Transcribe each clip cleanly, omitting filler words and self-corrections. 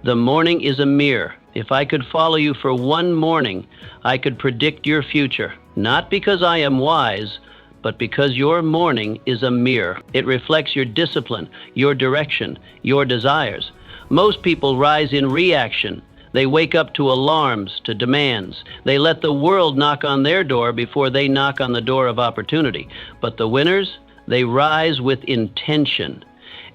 The morning is a mirror. If I could follow you for one morning, I could predict your future, not because I am wise, but because your morning is a mirror. It reflects your discipline, your direction, your desires. Most people rise in reaction. They wake up to alarms, to demands. They let the world knock on their door before they knock on the door of opportunity. But the winners, they rise with intention.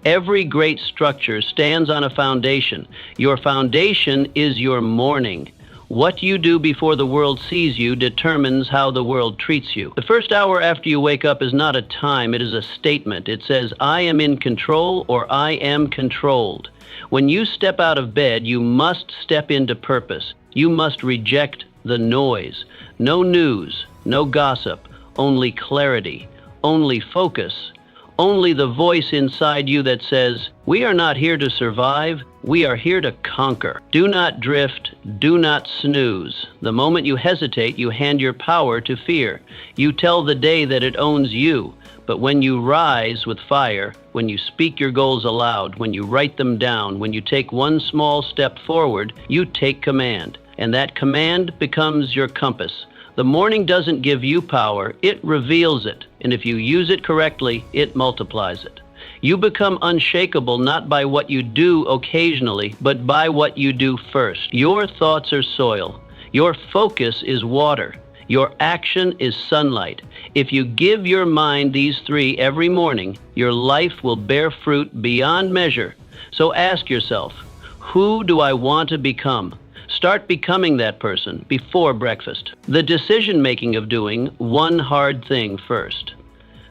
Every great structure stands on a foundation. Your foundation is your morning. What you do before the world sees you determines how the world treats you. The first hour after you wake up is not a time, it is a statement. It says, I am in control or I am controlled. When you step out of bed, you must step into purpose. You must reject the noise. No news, no gossip, only clarity, only focus. Only the voice inside you that says, we are not here to survive, we are here to conquer. Do not drift, do not snooze. The moment you hesitate, you hand your power to fear. You tell the day that it owns you. But when you rise with fire, when you speak your goals aloud, when you write them down, when you take one small step forward, you take command. And that command becomes your compass. The morning doesn't give you power, it reveals it. And if you use it correctly, it multiplies it. You become unshakable not by what you do occasionally, but by what you do first. Your thoughts are soil. Your focus is water. Your action is sunlight. If you give your mind these three every morning, your life will bear fruit beyond measure. So ask yourself, who do I want to become? Start becoming that person before breakfast. The decision-making of doing one hard thing first.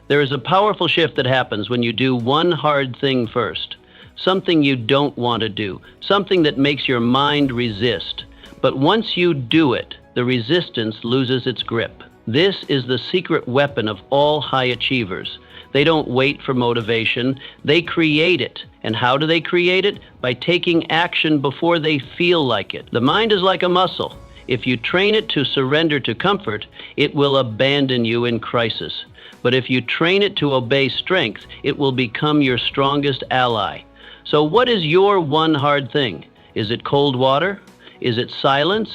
There is a powerful shift that happens when you do one hard thing first. Something you don't want to do, something that makes your mind resist. But once you do it, the resistance loses its grip. This is the secret weapon of all high achievers. They don't wait for motivation, they create it. And how do they create it? By taking action before they feel like it. The mind is like a muscle. If you train it to surrender to comfort, it will abandon you in crisis. But if you train it to obey strength, it will become your strongest ally. So what is your one hard thing? Is it cold water? Is it silence?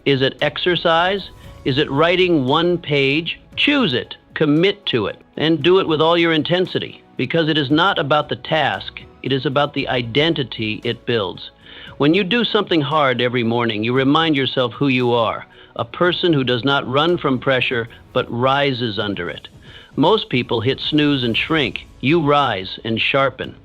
Is it exercise? Is it writing one page? Choose it, commit to it, and do it with all your intensity, because it is not about the task, it is about the identity it builds. When you do something hard every morning, you remind yourself who you are, a person who does not run from pressure, but rises under it. Most people hit snooze and shrink. You rise and sharpen.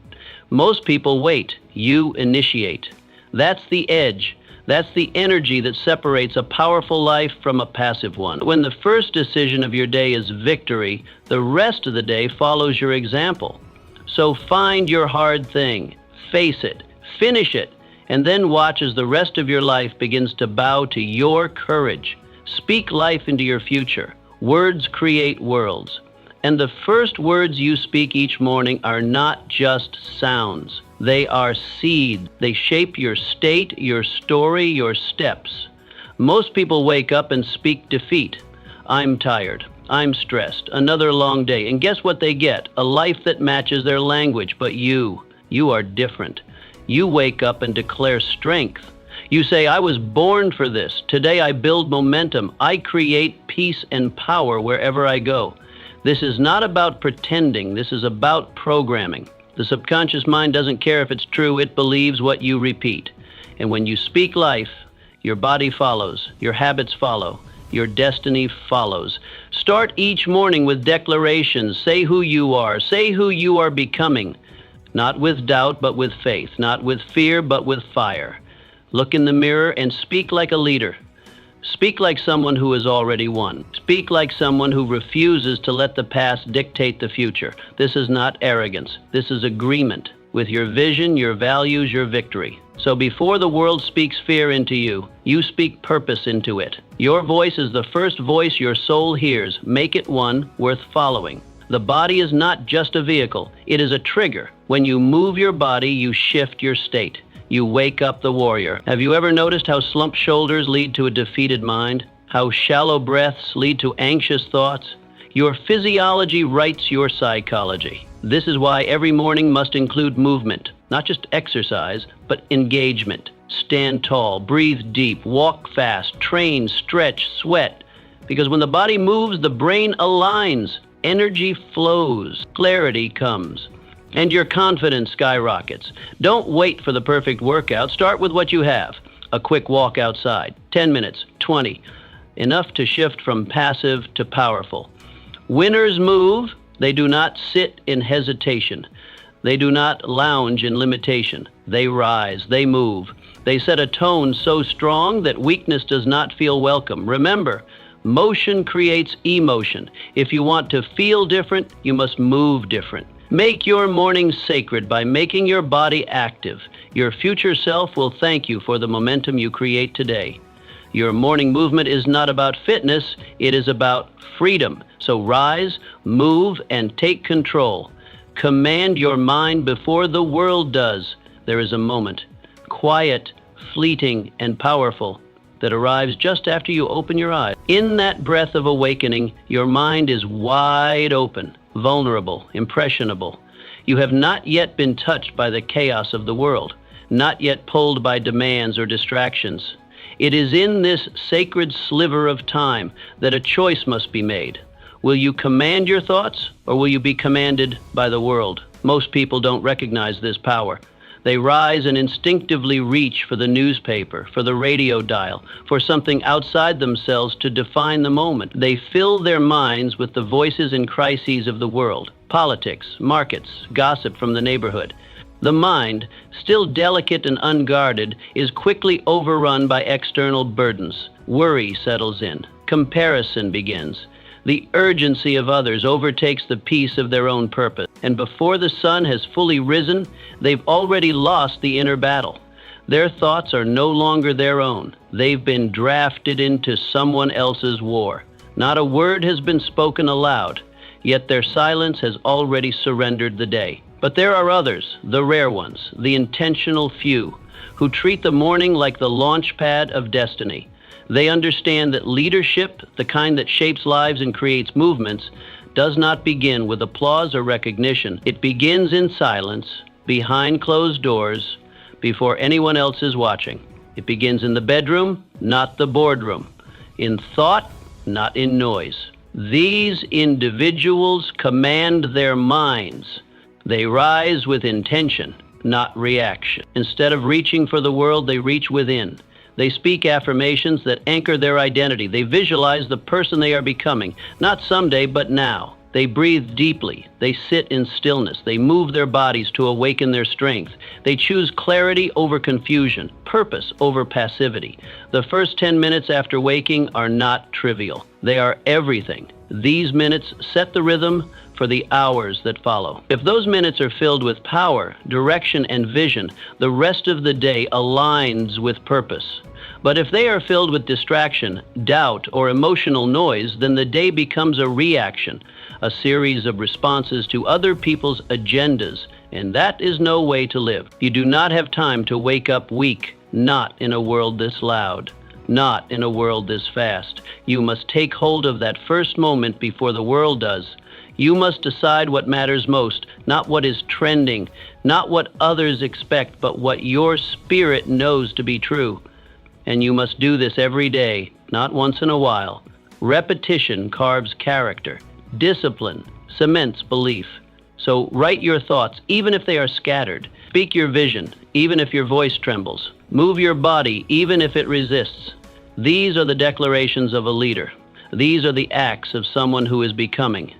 Most people wait. You initiate. That's the edge. That's the energy that separates a powerful life from a passive one. When the first decision of your day is victory, the rest of the day follows your example. So find your hard thing, face it, finish it, and then watch as the rest of your life begins to bow to your courage. Speak life into your future. Words create worlds. And the first words you speak each morning are not just sounds. They are seed. They shape your state, your story, your steps. Most people wake up and speak defeat. I'm tired. I'm stressed. Another long day. And guess what they get? A life that matches their language. But you are different. You wake up and declare strength. You say, I was born for this. Today I build momentum. I create peace and power wherever I go. This is not about pretending. This is about programming. The subconscious mind doesn't care if it's true. It believes what you repeat. And when you speak life, your body follows. Your habits follow. Your destiny follows. Start each morning with declarations. Say who you are. Say who you are becoming. Not with doubt, but with faith. Not with fear, but with fire. Look in the mirror and speak like a leader. Speak like someone who has already won. Speak like someone who refuses to let the past dictate the future. This is not arrogance. This is agreement with your vision, your values, your victory. So before the world speaks fear into you, you speak purpose into it. Your voice is the first voice your soul hears. Make it one worth following. The body is not just a vehicle. It is a trigger. When you move your body, you shift your state. You wake up the warrior. Have you ever noticed how slumped shoulders lead to a defeated mind? How shallow breaths lead to anxious thoughts? Your physiology writes your psychology. This is why every morning must include movement, not just exercise, but engagement. stand tall, breathe deep, walk fast, train, stretch, sweat. Because when the body moves, the brain aligns, energy flows, clarity comes, and your confidence skyrockets. Don't wait for the perfect workout. Start with what you have. A quick walk outside, 10 minutes, 20, enough to shift from passive to powerful. Winners move. They do not sit in hesitation. They do not lounge in limitation. They rise. They move. They set a tone so strong that weakness does not feel welcome. Remember, motion creates emotion. If you want to feel different, you must move different. Make your morning sacred by making your body active. Your future self will thank you for the momentum you create today. Your morning movement is not about fitness, it is about freedom. So rise, move, and take control. Command your mind before the world does. There is a moment, quiet, fleeting, and powerful, that arrives just after you open your eyes. In that breath of awakening, your mind is wide open, vulnerable, impressionable. You have not yet been touched by the chaos of the world, not yet pulled by demands or distractions. It is in this sacred sliver of time that a choice must be made. Will you command your thoughts, or will you be commanded by the world? Most people don't recognize this power. They rise and instinctively reach for the newspaper, for the radio dial, for something outside themselves to define the moment. They fill their minds with the voices and crises of the world, politics, markets, gossip from the neighborhood. The mind, still delicate and unguarded, is quickly overrun by external burdens. Worry settles in. Comparison begins. The urgency of others overtakes the peace of their own purpose. And before the sun has fully risen, they've already lost the inner battle. Their thoughts are no longer their own. They've been drafted into someone else's war. Not a word has been spoken aloud, yet their silence has already surrendered the day. But there are others, the rare ones, the intentional few, who treat the morning like the launch pad of destiny. They understand that leadership, the kind that shapes lives and creates movements, does not begin with applause or recognition. It begins in silence, behind closed doors, before anyone else is watching. It begins in the bedroom, not the boardroom. In thought, not in noise. These individuals command their minds. They rise with intention, not reaction. Instead of reaching for the world, they reach within. They speak affirmations that anchor their identity. They visualize the person they are becoming, not someday, but now. They breathe deeply. They sit in stillness. They move their bodies to awaken their strength. They choose clarity over confusion, purpose over passivity. The first 10 minutes after waking are not trivial. They are everything. These minutes set the rhythm for the hours that follow. If those minutes are filled with power, direction, and vision, the rest of the day aligns with purpose. But if they are filled with distraction, doubt, or emotional noise, then the day becomes a reaction, a series of responses to other people's agendas, and that is no way to live. You do not have time to wake up weak, not in a world this loud, not in a world this fast. You must take hold of that first moment before the world does. You must decide what matters most, not what is trending, not what others expect, but what your spirit knows to be true. And you must do this every day, not once in a while. Repetition carves character. Discipline cements belief. So write your thoughts, even if they are scattered. Speak your vision, even if your voice trembles. Move your body, even if it resists. These are the declarations of a leader. These are the acts of someone who is becoming.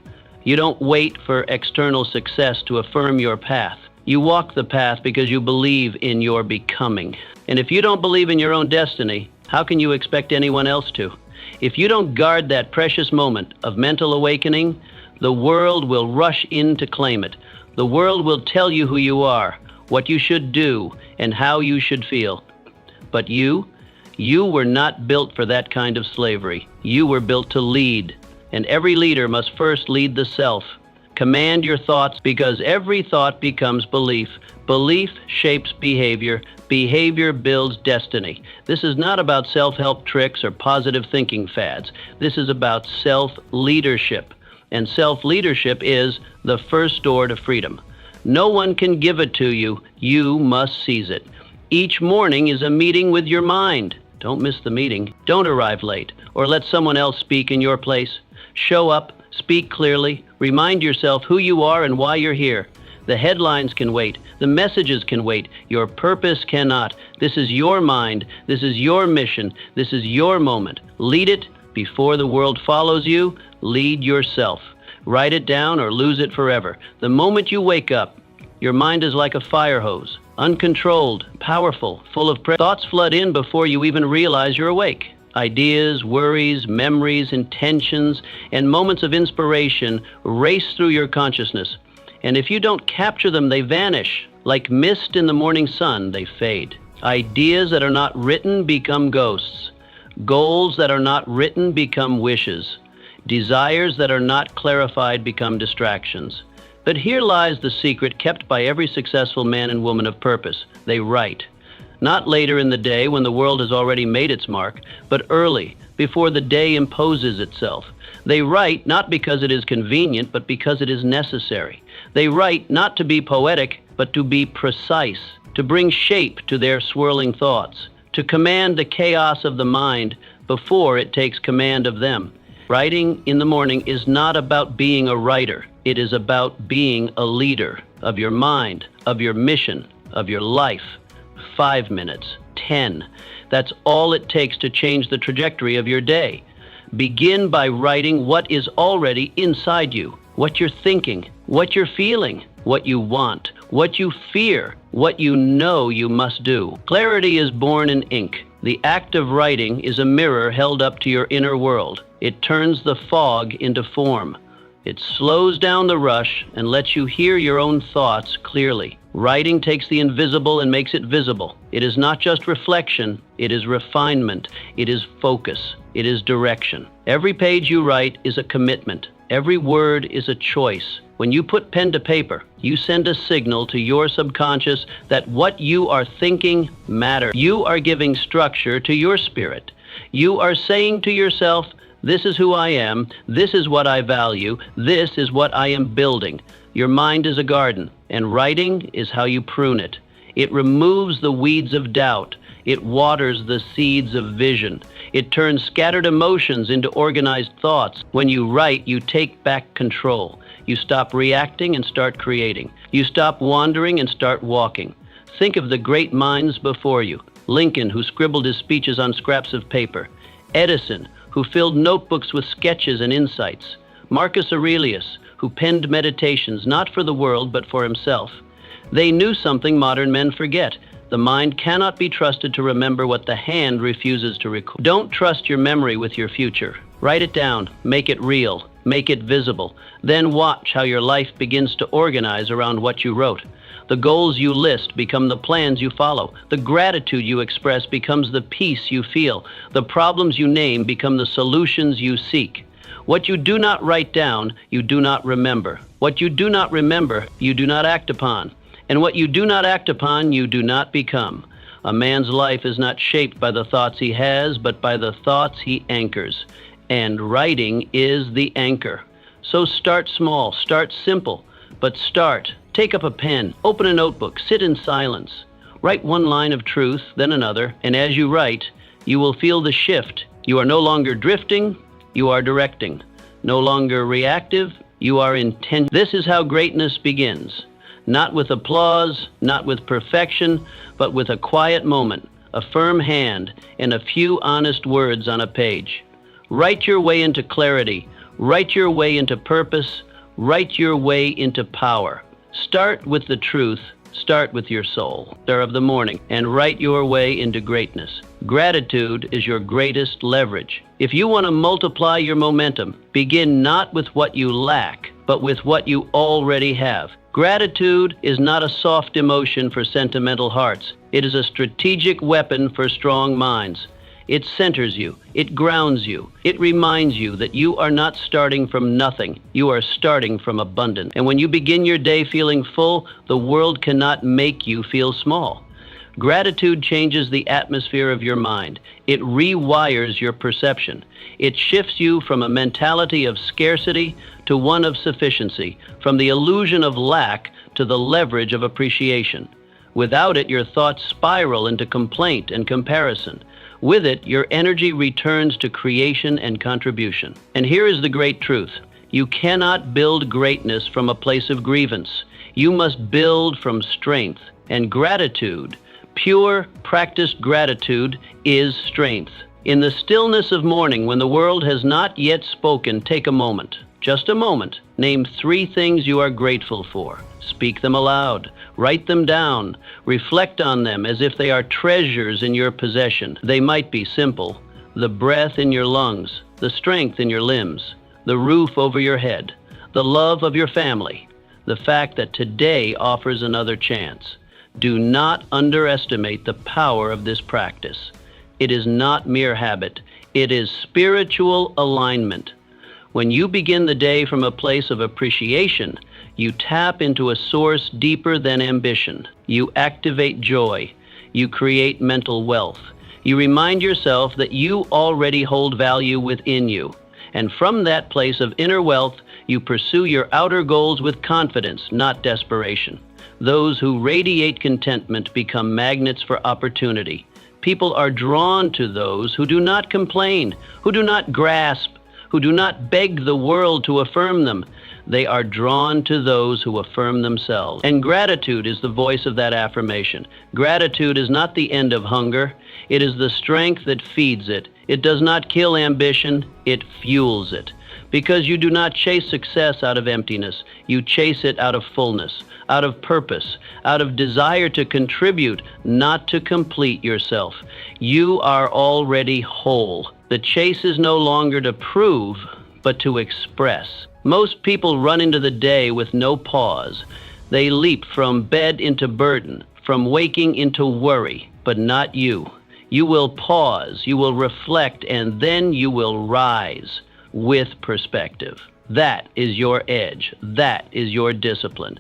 You don't wait for external success to affirm your path. You walk the path because you believe in your becoming. And if you don't believe in your own destiny, how can you expect anyone else to? If you don't guard that precious moment of mental awakening, the world will rush in to claim it. The world will tell you who you are, what you should do, and how you should feel. But you were not built for that kind of slavery. You were built to lead. And every leader must first lead the self. Command your thoughts, because every thought becomes belief. Belief shapes behavior. Behavior builds destiny. This is not about self-help tricks or positive thinking fads. This is about self-leadership. And self-leadership is the first door to freedom. No one can give it to you. You must seize it. Each morning is a meeting with your mind. Don't miss the meeting. Don't arrive late or let someone else speak in your place. Show up, speak clearly, remind yourself who you are and why you're here. The headlines can wait. The messages can wait. Your purpose cannot. This is your mind. This is your mission. This is your moment. Lead it before the world follows you. Lead yourself. Write it down or lose it forever. The moment you wake up, your mind is like a fire hose, uncontrolled, powerful, full of thoughts flood in before you even realize you're awake. Ideas, worries, memories, intentions, and moments of inspiration race through your consciousness. And if you don't capture them, they vanish. Like mist in the morning sun, they fade. Ideas that are not written become ghosts. Goals that are not written become wishes. Desires that are not clarified become distractions. But here lies the secret kept by every successful man and woman of purpose. They write. Not later in the day when the world has already made its mark, but early, before the day imposes itself. They write not because it is convenient, but because it is necessary. They write not to be poetic, but to be precise, to bring shape to their swirling thoughts, to command the chaos of the mind before it takes command of them. Writing in the morning is not about being a writer. It is about being a leader of your mind, of your mission, of your life. 5 minutes, 10. That's all it takes to change the trajectory of your day. Begin by writing what is already inside you, what you're thinking, what you're feeling, what you want, what you fear, what you know you must do. Clarity is born in ink. The act of writing is a mirror held up to your inner world. It turns the fog into form. It slows down the rush and lets you hear your own thoughts clearly. Writing takes the invisible and makes it visible. It is not just reflection, it is refinement, it is focus, it is direction. Every page you write is a commitment. Every word is a choice. When you put pen to paper, you send a signal to your subconscious that what you are thinking matters. You are giving structure to your spirit. You are saying to yourself, this is who I am, this is what I value, this is what I am building. Your mind is a garden, and writing is how you prune it. It removes the weeds of doubt. It waters the seeds of vision. It turns scattered emotions into organized thoughts. When you write, you take back control. You stop reacting and start creating. You stop wandering and start walking. Think of the great minds before you. Lincoln, who scribbled his speeches on scraps of paper. Edison, who filled notebooks with sketches and insights. Marcus Aurelius, who penned meditations not for the world but for himself. They knew something modern men forget. The mind cannot be trusted to remember what the hand refuses to record. Don't trust your memory with your future. Write it down, make it real, make it visible. Then watch how your life begins to organize around what you wrote. The goals you list become the plans you follow. The gratitude you express becomes the peace you feel. The problems you name become the solutions you seek. What you do not write down, you do not remember. What you do not remember, you do not act upon. And what you do not act upon, you do not become. A man's life is not shaped by the thoughts he has, but by the thoughts he anchors. And writing is the anchor. So start small, start simple, but start. Take up a pen, open a notebook, sit in silence. Write one line of truth, then another, and as you write, you will feel the shift. You are no longer drifting, you are directing. No longer reactive, you are intent. This is how greatness begins. Not with applause, not with perfection, but with a quiet moment, a firm hand, and a few honest words on a page. Write your way into clarity. Write your way into purpose. Write your way into power. Start with the truth. Start with your soul, star of the morning, and write your way into greatness. Gratitude is your greatest leverage. If you want to multiply your momentum, begin not with what you lack, but with what you already have. Gratitude is not a soft emotion for sentimental hearts. It is a strategic weapon for strong minds. It centers you. It grounds you. It reminds you that you are not starting from nothing. You are starting from abundance. And when you begin your day feeling full, the world cannot make you feel small. Gratitude changes the atmosphere of your mind. It rewires your perception. It shifts you from a mentality of scarcity to one of sufficiency, from the illusion of lack to the leverage of appreciation. Without it, your thoughts spiral into complaint and comparison. With it, your energy returns to creation and contribution. And here is the great truth. You cannot build greatness from a place of grievance. You must build from strength and gratitude. Pure, practiced gratitude is strength. In the stillness of morning, when the world has not yet spoken, take a moment. Just a moment. Name 3 things you are grateful for. Speak them aloud. Write them down. Reflect on them as if they are treasures in your possession. They might be simple. The breath in your lungs, the strength in your limbs, the roof over your head, the love of your family, the fact that today offers another chance. Do not underestimate the power of this practice. It is not mere habit. It is spiritual alignment. When you begin the day from a place of appreciation, you tap into a source deeper than ambition. You activate joy. You create mental wealth. You remind yourself that you already hold value within you. And from that place of inner wealth, you pursue your outer goals with confidence, not desperation. Those who radiate contentment become magnets for opportunity. People are drawn to those who do not complain, who do not grasp, who do not beg the world to affirm them. They are drawn to those who affirm themselves. And gratitude is the voice of that affirmation. Gratitude is not the end of hunger. It is the strength that feeds it. It does not kill ambition. It fuels it. Because you do not chase success out of emptiness. You chase it out of fullness, out of purpose, out of desire to contribute, not to complete yourself. You are already whole. The chase is no longer to prove, but to express. Most people run into the day with no pause. They leap from bed into burden, from waking into worry, but not you. You will pause, you will reflect, and then you will rise with perspective. That is your edge. That is your discipline.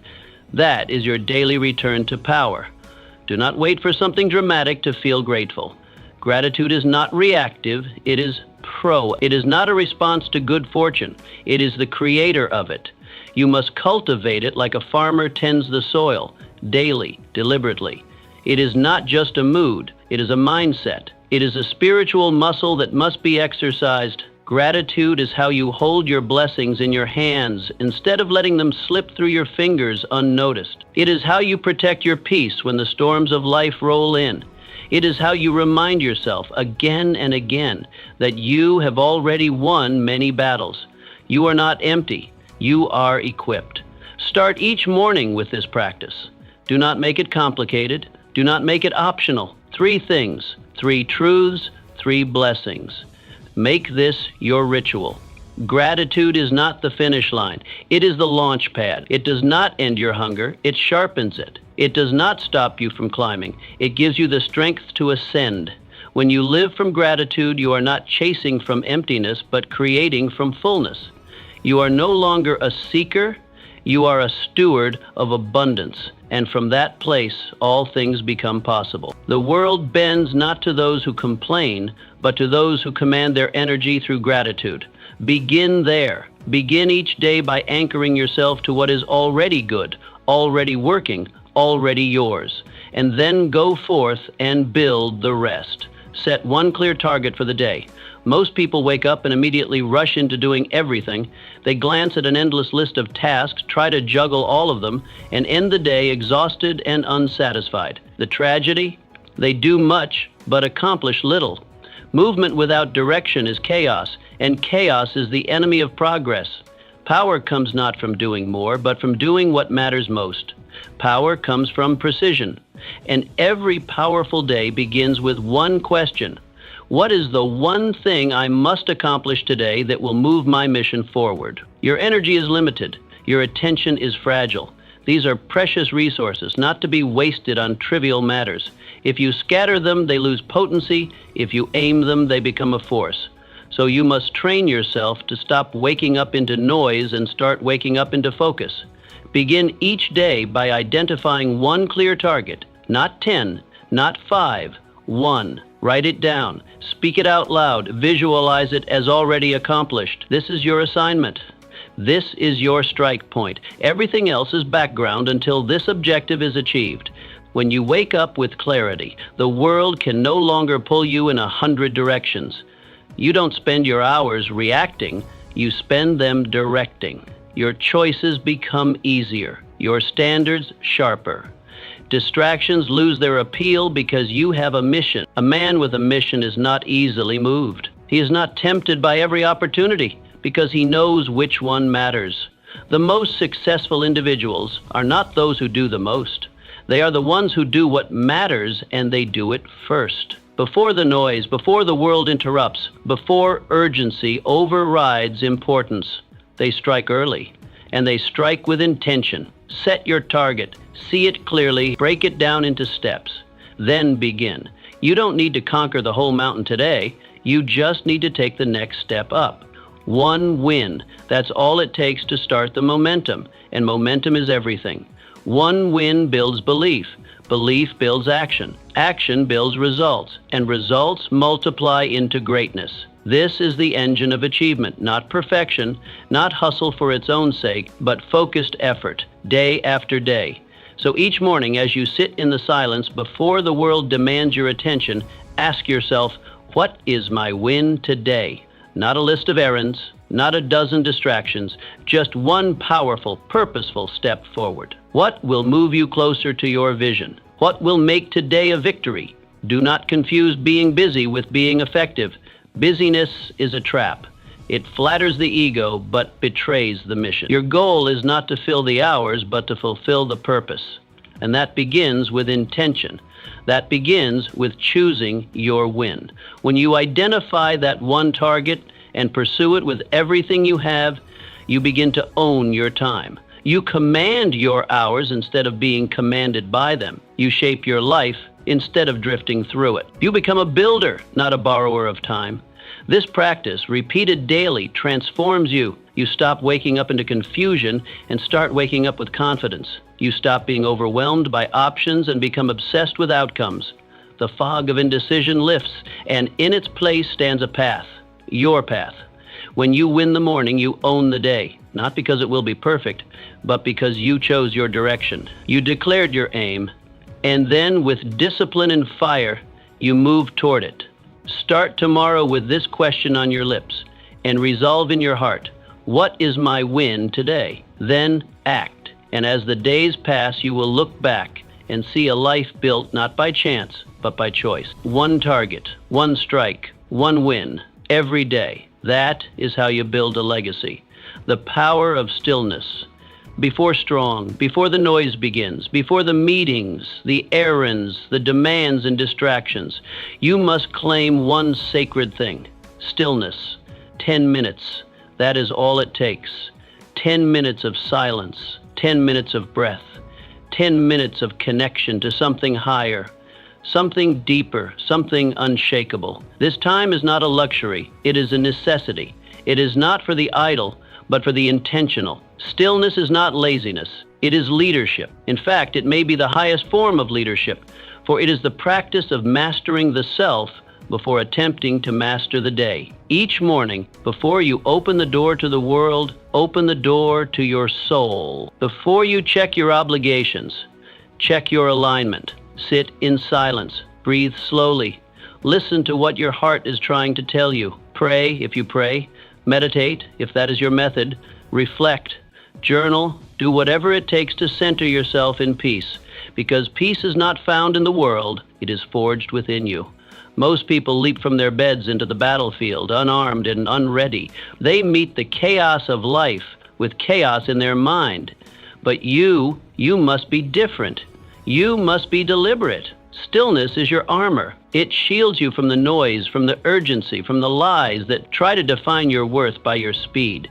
That is your daily return to power. Do not wait for something dramatic to feel grateful. Gratitude is not reactive, it is pro. It is not a response to good fortune. It is the creator of it. You must cultivate it like a farmer tends the soil, daily, deliberately. It is not just a mood, it is a mindset. It is a spiritual muscle that must be exercised. Gratitude is how you hold your blessings in your hands instead of letting them slip through your fingers unnoticed. It is how you protect your peace when the storms of life roll in. It is how you remind yourself again and again that you have already won many battles. You are not empty. You are equipped. Start each morning with this practice. Do not make it complicated. Do not make it optional. 3 things, 3 truths, 3 blessings. Make this your ritual. Gratitude is not the finish line. It is the launch pad. It does not end your hunger. It sharpens it. It does not stop you from climbing. It gives you the strength to ascend. When you live from gratitude, you are not chasing from emptiness, but creating from fullness. You are no longer a seeker. You are a steward of abundance. And from that place, all things become possible. The world bends not to those who complain, but to those who command their energy through gratitude. Begin there. Begin each day by anchoring yourself to what is already good, already working, already yours. And then go forth and build the rest. Set one clear target for the day. Most people wake up and immediately rush into doing everything. They glance at an endless list of tasks, try to juggle all of them, and end the day exhausted and unsatisfied. The tragedy? They do much, but accomplish little. Movement without direction is chaos, and chaos is the enemy of progress. Power comes not from doing more, but from doing what matters most. Power comes from precision, and every powerful day begins with one question. What is the one thing I must accomplish today that will move my mission forward? Your energy is limited. Your attention is fragile. These are precious resources, not to be wasted on trivial matters. If you scatter them, they lose potency. If you aim them, they become a force. So you must train yourself to stop waking up into noise and start waking up into focus. Begin each day by identifying one clear target, not 10, not 5, 1. Write it down. Speak it out loud. Visualize it as already accomplished. This is your assignment. This is your strike point. Everything else is background until this objective is achieved. When you wake up with clarity, the world can no longer pull you in 100 directions. You don't spend your hours reacting, you spend them directing. Your choices become easier, your standards sharper. Distractions lose their appeal because you have a mission. A man with a mission is not easily moved. He is not tempted by every opportunity because he knows which one matters. The most successful individuals are not those who do the most. They are the ones who do what matters, and they do it first. Before the noise, before the world interrupts, before urgency overrides importance, they strike early, and they strike with intention. Set your target, see it clearly, break it down into steps, then begin. You don't need to conquer the whole mountain today. You just need to take the next step up. One win. That's all it takes to start the momentum, and momentum is everything. One win builds belief. Belief builds action. Action builds results, and results multiply into greatness. This is the engine of achievement, not perfection, not hustle for its own sake, but focused effort, day after day. So each morning, as you sit in the silence before the world demands your attention, ask yourself, what is my win today? Not a list of errands, not a dozen distractions, just one powerful, purposeful step forward. What will move you closer to your vision? What will make today a victory? Do not confuse being busy with being effective. Busyness is a trap. It flatters the ego, but betrays the mission. Your goal is not to fill the hours, but to fulfill the purpose. And that begins with intention. That begins with choosing your win. When you identify that one target and pursue it with everything you have, you begin to own your time. You command your hours instead of being commanded by them. You shape your life instead of drifting through it. You become a builder, not a borrower of time. This practice, repeated daily, transforms you. You stop waking up into confusion and start waking up with confidence. You stop being overwhelmed by options and become obsessed with outcomes. The fog of indecision lifts, and in its place stands a path, your path. When you win the morning, you own the day, not because it will be perfect, but because you chose your direction. You declared your aim, and then with discipline and fire, you move toward it. Start tomorrow with this question on your lips and resolve in your heart, what is my win today? Then act. And as the days pass, you will look back and see a life built not by chance, but by choice. One target, one strike, one win, every day. That is how you build a legacy. The power of stillness. Before the noise begins, before the meetings, the errands, the demands and distractions, you must claim one sacred thing, stillness. 10 minutes, that is all it takes. 10 minutes of silence, 10 minutes of breath, 10 minutes of connection to something higher, something deeper, something unshakable. This time is not a luxury, it is a necessity. It is not for the idle, but for the intentional. Stillness is not laziness, it is leadership. In fact, it may be the highest form of leadership, for it is the practice of mastering the self before attempting to master the day. Each morning, before you open the door to the world, open the door to your soul. Before you check your obligations, check your alignment. Sit in silence, breathe slowly. Listen to what your heart is trying to tell you. Pray if you pray, meditate if that is your method, reflect, journal, do whatever it takes to center yourself in peace, because peace is not found in the world, it is forged within you. Most people leap from their beds into the battlefield, unarmed and unready. They meet the chaos of life with chaos in their mind. But you must be different. You must be deliberate. Stillness is your armor. It shields you from the noise, from the urgency, from the lies that try to define your worth by your speed.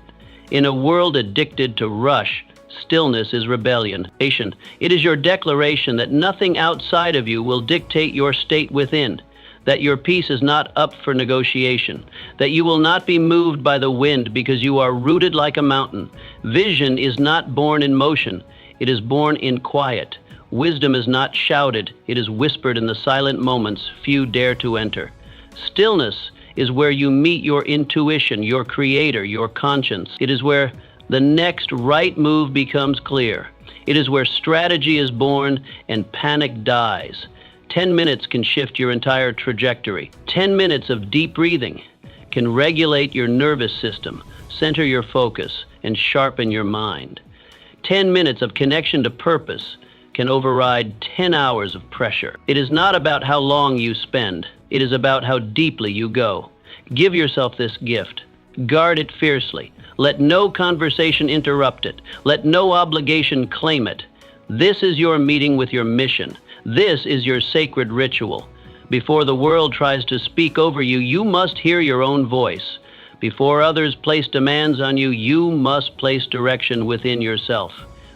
In a world addicted to rush, stillness is rebellion. It is your declaration that nothing outside of you will dictate your state within, that your peace is not up for negotiation, that you will not be moved by the wind because you are rooted like a mountain. Vision is not born in motion, it is born in quiet. Wisdom is not shouted, it is whispered in the silent moments few dare to enter. Stillness is where you meet your intuition, your creator, your conscience. It is where the next right move becomes clear. It is where strategy is born and panic dies. 10 minutes can shift your entire trajectory. 10 minutes of deep breathing can regulate your nervous system, center your focus, and sharpen your mind. 10 minutes of connection to purpose can override 10 hours of pressure. It is not about how long you spend. It is about how deeply you go. Give yourself this gift. Guard it fiercely. Let no conversation interrupt it. Let no obligation claim it. This is your meeting with your mission. This is your sacred ritual. Before the world tries to speak over you, you must hear your own voice. Before others place demands on you, you must place direction within yourself.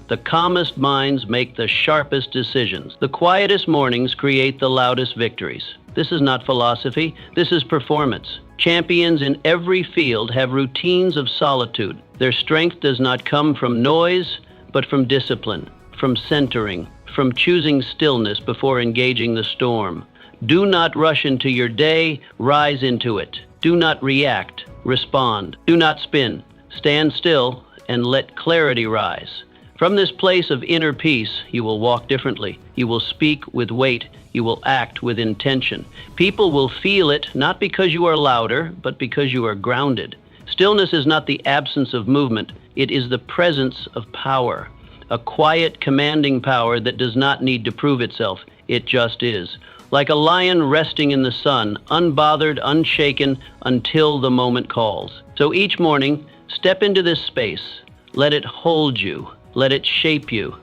The calmest minds make the sharpest decisions. The quietest mornings create the loudest victories. This is not philosophy. This is performance. Champions in every field have routines of solitude. Their strength does not come from noise, but from discipline, from centering, from choosing stillness before engaging the storm. Do not rush into your day, rise into it. Do not react, respond. Do not spin. Stand still and let clarity rise. From this place of inner peace, you will walk differently. You will speak with weight. You will act with intention. People will feel it, not because you are louder, but because you are grounded. Stillness is not the absence of movement. It is the presence of power. A quiet, commanding power that does not need to prove itself. It just is. Like a lion resting in the sun, unbothered, unshaken, until the moment calls. So each morning, step into this space. Let it hold you. Let it shape you.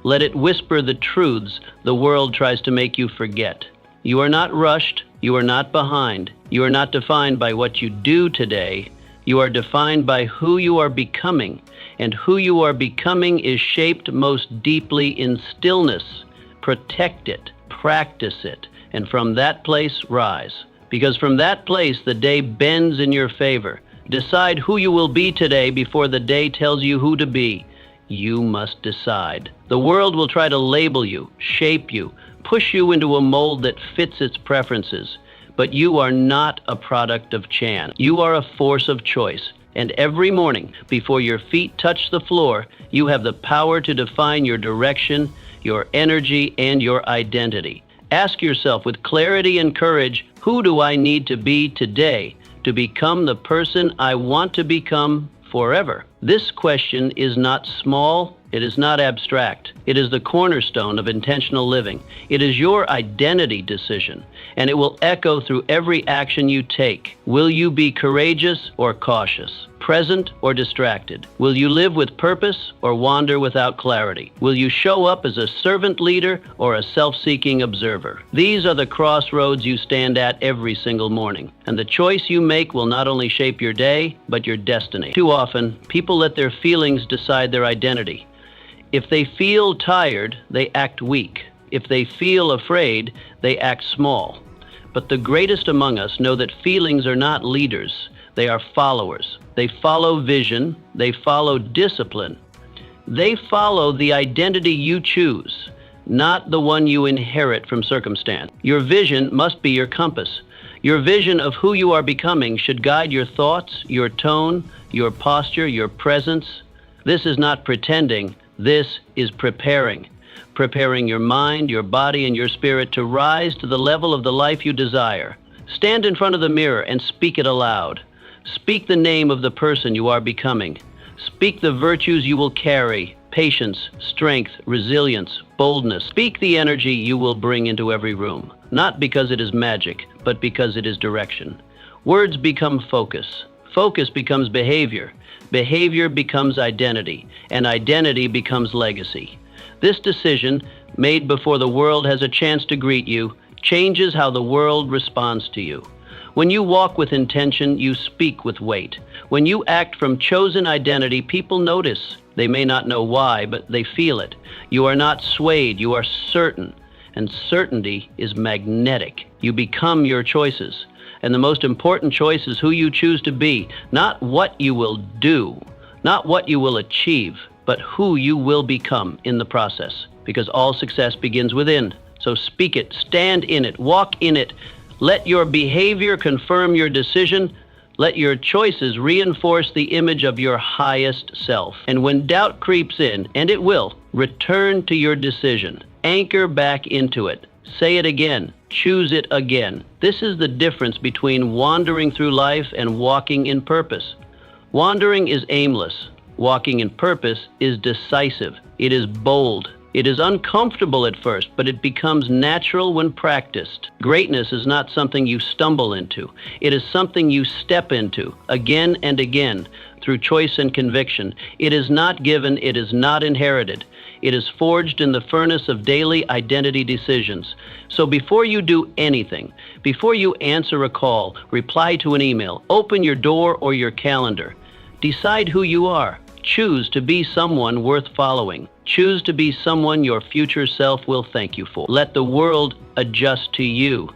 Let it whisper the truths the world tries to make you forget. You are not rushed. You are not behind. You are not defined by what you do today. You are defined by who you are becoming. And who you are becoming is shaped most deeply in stillness. Protect it. Practice it. And from that place, rise. Because from that place, the day bends in your favor. Decide who you will be today before the day tells you who to be. You must decide. The world will try to label you, shape you, push you into a mold that fits its preferences. But you are not a product of chance. You are a force of choice. And every morning, before your feet touch the floor, you have the power to define your direction, your energy, and your identity. Ask yourself with clarity and courage, who do I need to be today to become the person I want to become forever? This question is not small. It is not abstract. It is the cornerstone of intentional living. It is your identity decision, and it will echo through every action you take. Will you be courageous or cautious? Present or distracted? Will you live with purpose or wander without clarity? Will you show up as a servant leader or a self-seeking observer? These are the crossroads you stand at every single morning, and the choice you make will not only shape your day, but your destiny. Too often, people let their feelings decide their identity. If they feel tired, they act weak. If they feel afraid, they act small. But the greatest among us know that feelings are not leaders. They are followers. They follow vision. They follow discipline. They follow the identity you choose, not the one you inherit from circumstance. Your vision must be your compass. Your vision of who you are becoming should guide your thoughts, your tone, your posture, your presence. This is not pretending. This is preparing. Preparing your mind, your body, and your spirit to rise to the level of the life you desire. Stand in front of the mirror and speak it aloud. Speak the name of the person you are becoming. Speak the virtues you will carry: patience, strength, resilience, boldness. Speak the energy you will bring into every room, not because it is magic, but because it is direction. Words become focus. Focus becomes behavior. Behavior becomes identity, and identity becomes legacy. This decision, made before the world has a chance to greet you, changes how the world responds to you. When you walk with intention, you speak with weight. When you act from chosen identity, people notice. They may not know why, but they feel it. You are not swayed, you are certain, and certainty is magnetic. You become your choices. And the most important choice is who you choose to be, not what you will do, not what you will achieve, but who you will become in the process. Because all success begins within. So speak it, stand in it, walk in it. Let your behavior confirm your decision. Let your choices reinforce the image of your highest self. And when doubt creeps in, and it will, Return to your decision. Anchor back into it. Say it again. Choose it again. This is the difference between wandering through life and walking in purpose. Wandering is aimless. Walking in purpose is decisive. It is bold. It is uncomfortable at first, but it becomes natural when practiced. Greatness is not something you stumble into. It is something you step into again and again through choice and conviction. It is not given. It is not inherited. It is forged in the furnace of daily identity decisions. So before you do anything, before you answer a call, reply to an email, open your door or your calendar, decide who you are. Choose to be someone worth following. Choose to be someone your future self will thank you for. Let the world adjust to you.